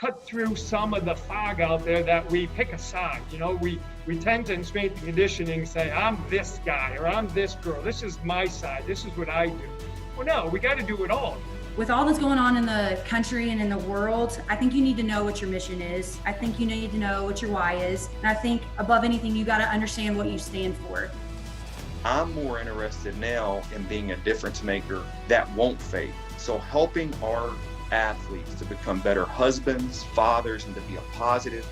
cut through some of the fog out there that we pick a side. You know, we tend to in strength and conditioning say, I'm this guy or I'm this girl. This is my side. This is what I do. Well, no, we got to do it all. With all that's going on in the country and in the world, I think you need to know what your mission is. I think you need to know what your why is. And I think above anything, you got to understand what you stand for. I'm more interested now in being a difference maker that won't fade. So helping our athletes to become better husbands, fathers, and to be a positive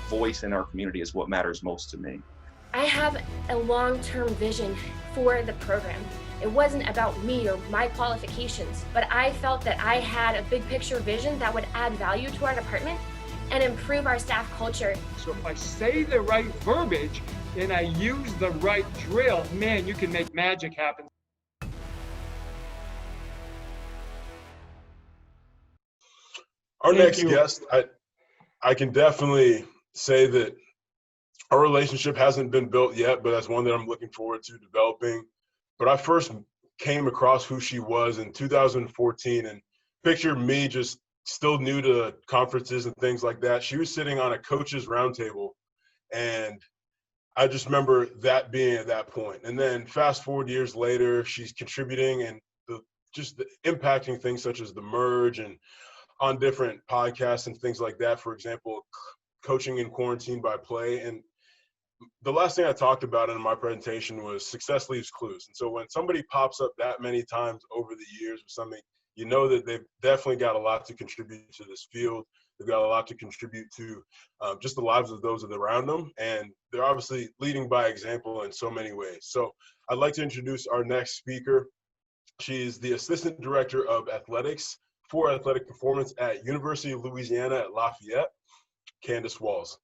voice in our community is what matters most to me. I have a long-term vision for the program. It wasn't about me or my qualifications, but I felt that I had a big picture vision that would add value to our department and improve our staff culture. So if I say the right verbiage and I use the right drill, man, you can make magic happen. Our next guest, I can definitely say that our relationship hasn't been built yet, but that's one that I'm looking forward to developing. But I first came across who she was in 2014, and picture me just still new to conferences and things like that. She was sitting on a coach's roundtable, and I just remember that being at that point. And then fast forward years later, she's contributing and just impacting things such as the merge and on different podcasts and things like that. For example, coaching in quarantine by play. And the last thing I talked about in my presentation was success leaves clues. And so when somebody pops up that many times over the years or something, you know that they've definitely got a lot to contribute to this field. They've got a lot to contribute to just the lives of those that are around them. And they're obviously leading by example in so many ways. So I'd like to introduce our next speaker. She's the Assistant Director of Athletics for Athletic Performance at University of Louisiana at Lafayette, Candice Walls.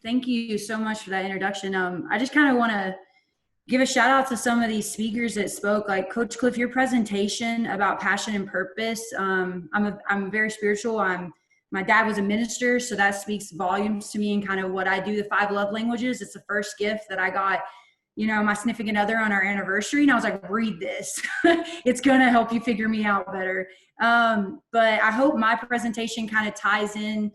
Thank you so much for that introduction. I just kind of want to give a shout out to some of these speakers that spoke. Like Coach Cliff, your presentation about passion and purpose. I'm very spiritual. My dad was a minister, so that speaks volumes to me and kind of what I do. The 5 love languages. It's the first gift that I got, you know, my significant other on our anniversary, and I was like, read this. It's gonna help you figure me out better. But I hope my presentation kind of ties in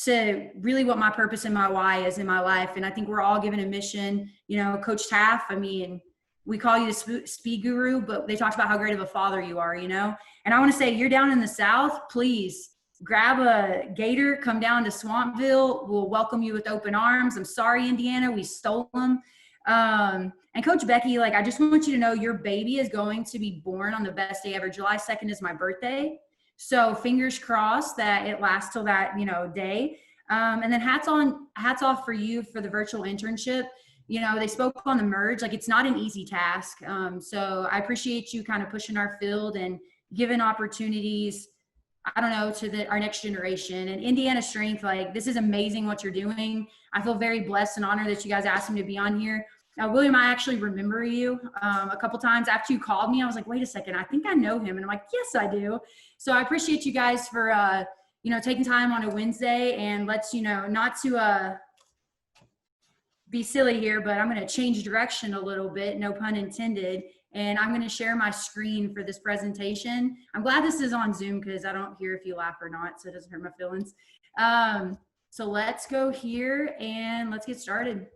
to really what my purpose and my why is in my life. And I think we're all given a mission. You know, Coach Taff, I mean, we call you the speed guru, but they talked about how great of a father you are, you know? And I want to say, you're down in the South, please grab a gator, come down to Swampville. We'll welcome you with open arms. I'm sorry, Indiana, we stole them. And Coach Becky, like, I just want you to know your baby is going to be born on the best day ever. July 2nd is my birthday. So fingers crossed that it lasts till that, you know, day. And then hats off for you for the virtual internship. You know, they spoke on the merge, like it's not an easy task. So I appreciate you kind of pushing our field and giving opportunities, I don't know, to our next generation. And Indiana Strength, like, this is amazing what you're doing. I feel very blessed and honored that you guys asked me to be on here. William, I actually remember you a couple times after you called me. I was like, wait a second, I think I know him. And I'm like, yes, I do. So I appreciate you guys for, you know, taking time on a Wednesday. And let's, you know, not to be silly here, but I'm going to change direction a little bit, no pun intended. And I'm going to share my screen for this presentation. I'm glad this is on Zoom because I don't hear if you laugh or not, so it doesn't hurt my feelings. So let's go here and let's get started.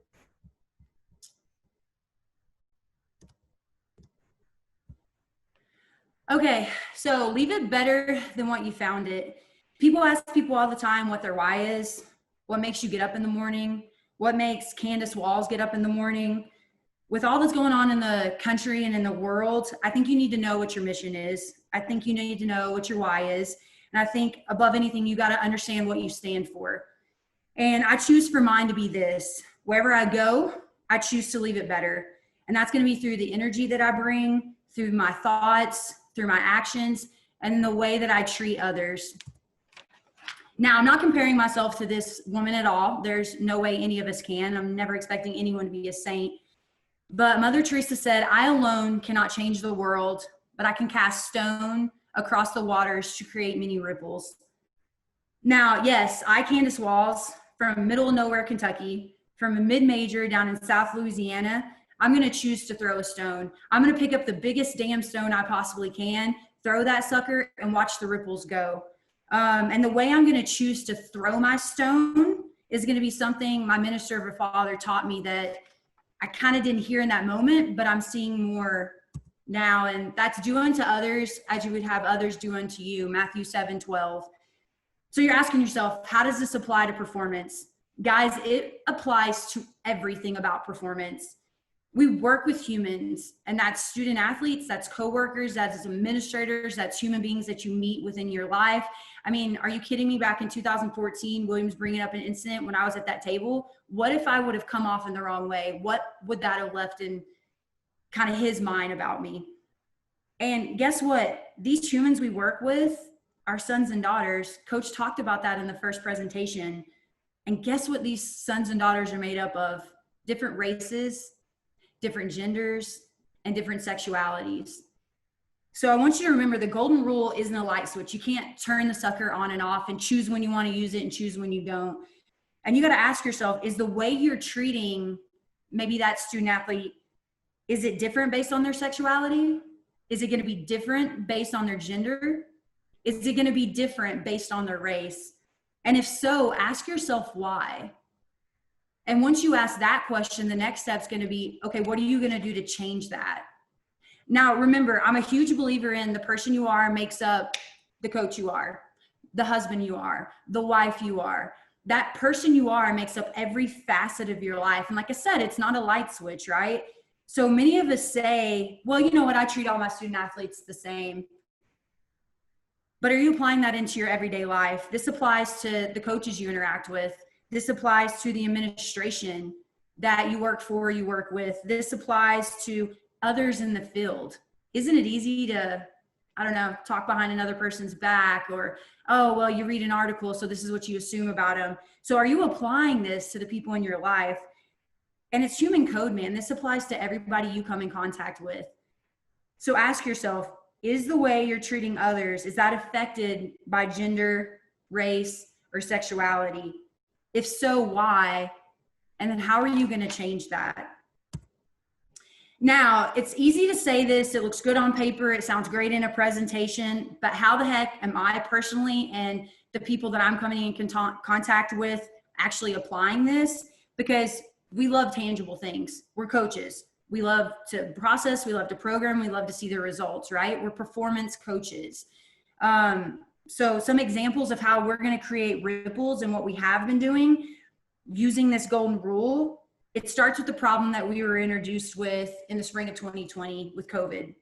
Okay, so leave it better than what you found it. People ask people all the time what their why is, what makes you get up in the morning, what makes Candice Walls get up in the morning. With all that's going on in the country and in the world, I think you need to know what your mission is. I think you need to know what your why is. And I think above anything, you got to understand what you stand for. And I choose for mine to be this. Wherever I go, I choose to leave it better. And that's going to be through the energy that I bring, through my thoughts, through my actions, and the way that I treat others. Now, I'm not comparing myself to this woman at all. There's no way any of us can. I'm never expecting anyone to be a saint. But Mother Teresa said, I alone cannot change the world, but I can cast stone across the waters to create many ripples. Now, yes, I, Candice Walls, from middle of nowhere, Kentucky, from a mid-major down in South Louisiana, I'm going to choose to throw a stone. I'm going to pick up the biggest damn stone I possibly can, throw that sucker and watch the ripples go. And the way I'm going to choose to throw my stone is going to be something my minister of a father taught me that I kind of didn't hear in that moment, but I'm seeing more now. And that's do unto others as you would have others do unto you, Matthew 7:12. So you're asking yourself, how does this apply to performance? Guys, it applies to everything about performance. We work with humans, and that's student athletes, that's coworkers, that's administrators, that's human beings that you meet within your life. I mean, are you kidding me? Back in 2014, William's bringing up an incident when I was at that table. What if I would have come off in the wrong way? What would that have left in kind of his mind about me? And guess what? These humans we work with, our sons and daughters, Coach talked about that in the first presentation. And guess what these sons and daughters are made up of? Different races, different genders, and different sexualities. So I want you to remember the golden rule isn't a light switch. You can't turn the sucker on and off and choose when you want to use it and choose when you don't. And you got to ask yourself, is the way you're treating maybe that student athlete, is it different based on their sexuality? Is it going to be different based on their gender? Is it going to be different based on their race? And if so, ask yourself why. And once you ask that question, the next step is going to be, okay, what are you going to do to change that? Now, remember, I'm a huge believer in the person you are makes up the coach you are, the husband you are, the wife you are. That person you are makes up every facet of your life. And like I said, it's not a light switch, right? So many of us say, well, you know what? I treat all my student athletes the same. But are you applying that into your everyday life? This applies to the coaches you interact with. This applies to the administration that you work for, you work with. This applies to others in the field. Isn't it easy to, I don't know, talk behind another person's back, or, oh, well, you read an article, so this is what you assume about them. So are you applying this to the people in your life? And it's human code, man. This applies to everybody you come in contact with. So ask yourself, is the way you're treating others, is that affected by gender, race, or sexuality? If so, why? And then how are you going to change that? Now, it's easy to say this. It looks good on paper. It sounds great in a presentation. But how the heck am I personally and the people that I'm coming in contact with actually applying this? Because we love tangible things. We're coaches. We love to process, we love to program, we love to see the results, right? We're performance coaches. So some examples of how we're gonna create ripples and what we have been doing using this golden rule. It starts with the problem that we were introduced with in the spring of 2020 with COVID.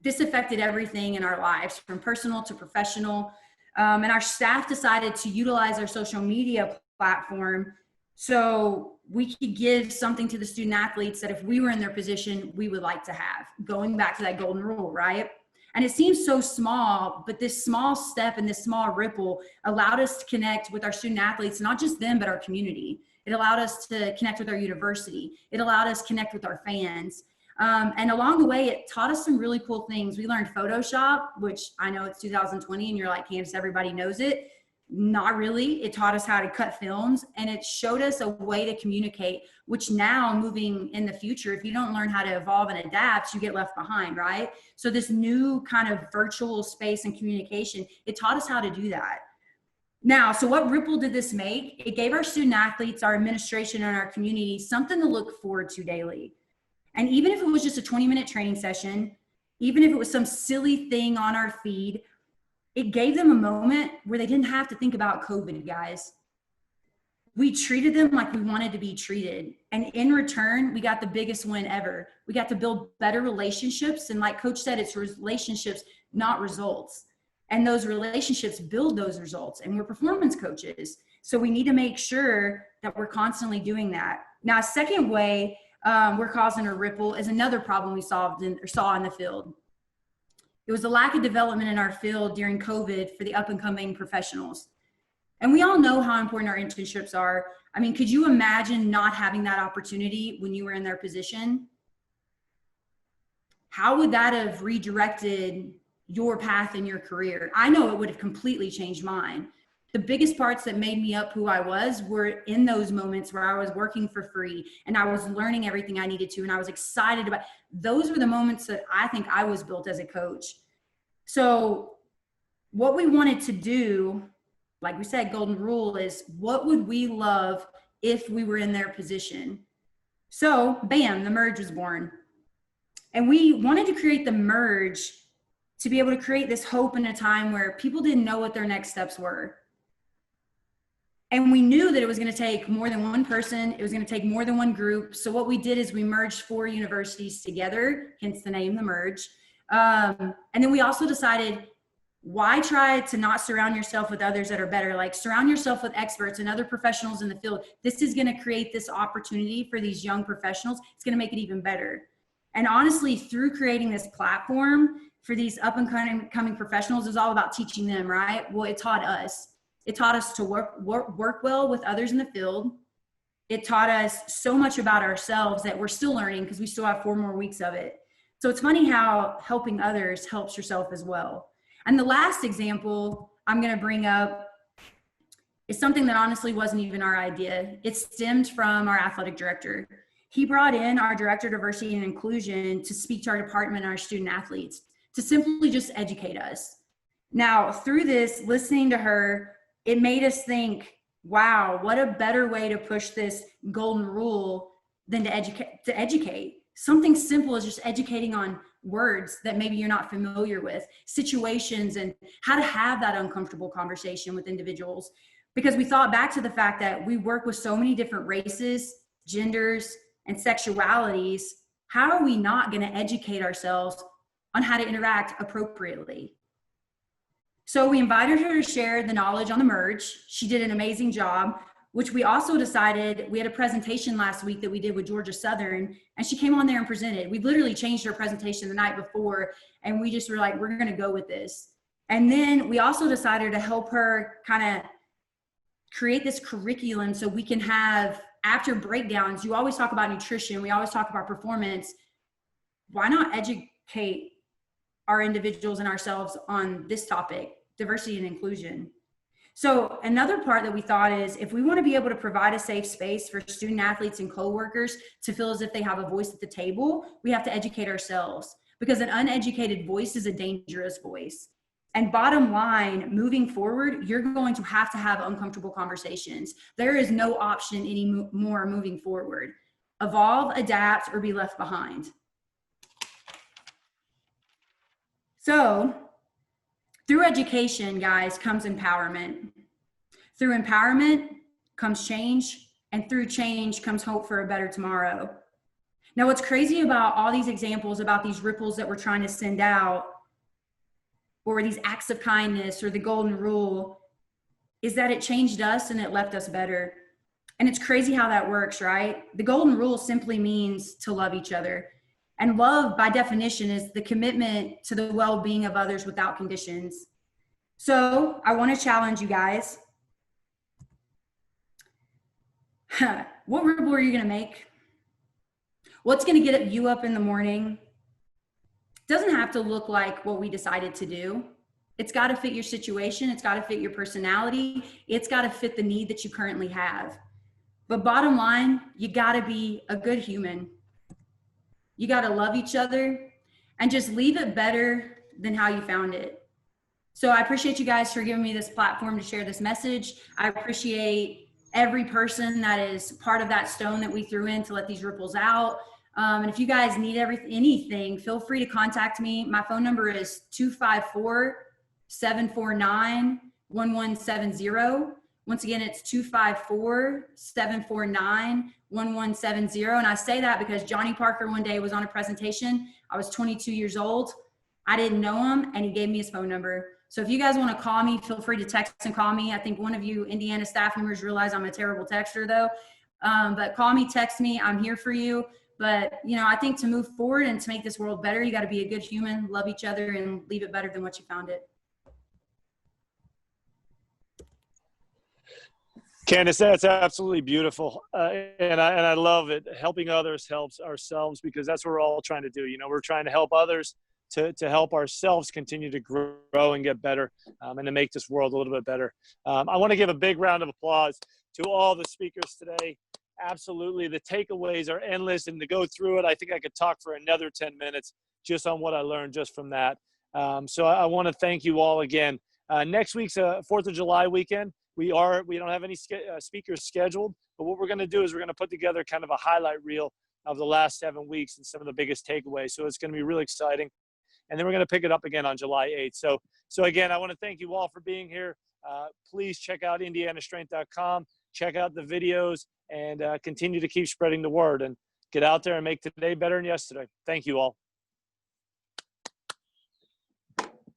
This affected everything in our lives, from personal to professional. And our staff decided to utilize our social media platform so we could give something to the student athletes that if we were in their position, we would like to have, going back to that golden rule, right? And it seems so small, but this small step and this small ripple allowed us to connect with our student athletes, not just them, but our community. It allowed us to connect with our university. It allowed us to connect with our fans. And along the way, it taught us some really cool things. We learned Photoshop, which I know it's 2020 and you're like, Candice, everybody knows it. Not really. It taught us how to cut films, and it showed us a way to communicate, which now moving in the future, if you don't learn how to evolve and adapt, you get left behind, right? So this new kind of virtual space and communication, it taught us how to do that. Now, so what ripple did this make? It gave our student athletes, our administration, and our community something to look forward to daily. And even if it was just a 20-minute training session, even if it was some silly thing on our feed, it gave them a moment where they didn't have to think about COVID, guys. We treated them like we wanted to be treated. And in return, we got the biggest win ever. We got to build better relationships. And like Coach said, it's relationships, not results. And those relationships build those results. And we're performance coaches. So we need to make sure that we're constantly doing that. Now, a second way we're causing a ripple is another problem we saw in the field. It was the lack of development in our field during COVID for the up and coming professionals. And we all know how important our internships are. I mean, could you imagine not having that opportunity when you were in their position? How would that have redirected your path in your career? I know it would have completely changed mine. The biggest parts that made me up who I was were in those moments where I was working for free and I was learning everything I needed to, and I was excited about. Those were the moments that I think I was built as a coach. So what we wanted to do, like we said, golden rule is, what would we love if we were in their position? So bam, the merge was born. And we wanted to create the merge to be able to create this hope in a time where people didn't know what their next steps were. And we knew that it was going to take more than one person. It was going to take more than one group. So what we did is we merged 4 universities together, hence the name, the merge. And then we also decided, why try to not surround yourself with others that are better? Like, surround yourself with experts and other professionals in the field. This is going to create this opportunity for these young professionals. It's going to make it even better. And honestly, through creating this platform for these up and coming professionals, is all about teaching them, right? Well, it taught us. It taught us to work well with others in the field. It taught us so much about ourselves that we're still learning, because we still have 4 more weeks of it. So it's funny how helping others helps yourself as well. And the last example I'm going to bring up is something that honestly wasn't even our idea. It stemmed from our athletic director. He brought in our director of diversity and inclusion to speak to our department and our student athletes, to simply just educate us. Now, through this, listening to her, it made us think, wow, what a better way to push this golden rule than to educate. Something simple as just educating on words that maybe you're not familiar with, situations, and how to have that uncomfortable conversation with individuals. Because we thought back to the fact that we work with so many different races, genders, and sexualities. How are we not going to educate ourselves on how to interact appropriately? So we invited her to share the knowledge on the merge. She did an amazing job, which we also decided, we had a presentation last week that we did with Georgia Southern, and she came on there and presented. We literally changed her presentation the night before, and we just were like, we're going to go with this. And then we also decided to help her kind of create this curriculum so we can have, after breakdowns, you always talk about nutrition, we always talk about performance. Why not educate our individuals and ourselves on this topic, diversity and inclusion? So another part that we thought is, if we want to be able to provide a safe space for student athletes and coworkers to feel as if they have a voice at the table, we have to educate ourselves, because an uneducated voice is a dangerous voice. And bottom line, moving forward, you're going to have uncomfortable conversations. There is no option anymore moving forward. Evolve, adapt, or be left behind. So through education, guys, comes empowerment. Through empowerment comes change, and through change comes hope for a better tomorrow. Now, what's crazy about all these examples, about these ripples that we're trying to send out, or these acts of kindness, or the golden rule, is that it changed us and it left us better. And it's crazy how that works, right? The golden rule simply means to love each other. And love, by definition, is the commitment to the well-being of others without conditions. So I want to challenge you guys. What ripple are you going to make? What's going to get you up in the morning? Doesn't have to look like what we decided to do. It's got to fit your situation. It's got to fit your personality. It's got to fit the need that you currently have. But bottom line, you got to be a good human. You got to love each other and just leave it better than how you found it. So I appreciate you guys for giving me this platform to share this message. I appreciate every person that is part of that stone that we threw in to let these ripples out. And if you guys need anything, feel free to contact me. My phone number is 254-749-1170. Once again, it's 254-749-1170. And I say that because Johnny Parker one day was on a presentation. I was 22 years old. I didn't know him, and he gave me his phone number. So if you guys want to call me, feel free to text and call me. I think one of you Indiana staff members realize I'm a terrible texter though. But call me, text me, I'm here for you. But, you know, I think to move forward and to make this world better, you got to be a good human, love each other, and leave it better than what you found it. Candice, that's absolutely beautiful. And I love it. Helping others helps ourselves, because that's what we're all trying to do. You know, we're trying to help others to help ourselves continue to grow and get better, and to make this world a little bit better. I want to give a big round of applause to all the speakers today. Absolutely. The takeaways are endless, and to go through it, I think I could talk for another 10 minutes just on what I learned just from that. So I want to thank you all again. Next week's 4th of July weekend. We don't have any speakers scheduled, but what we're going to do is we're going to put together kind of a highlight reel of the last 7 weeks and some of the biggest takeaways. So it's going to be really exciting. And then we're going to pick it up again on July 8th. So again, I want to thank you all for being here. Please check out indianastrength.com, check out the videos, and continue to keep spreading the word and get out there and make today better than yesterday. Thank you all.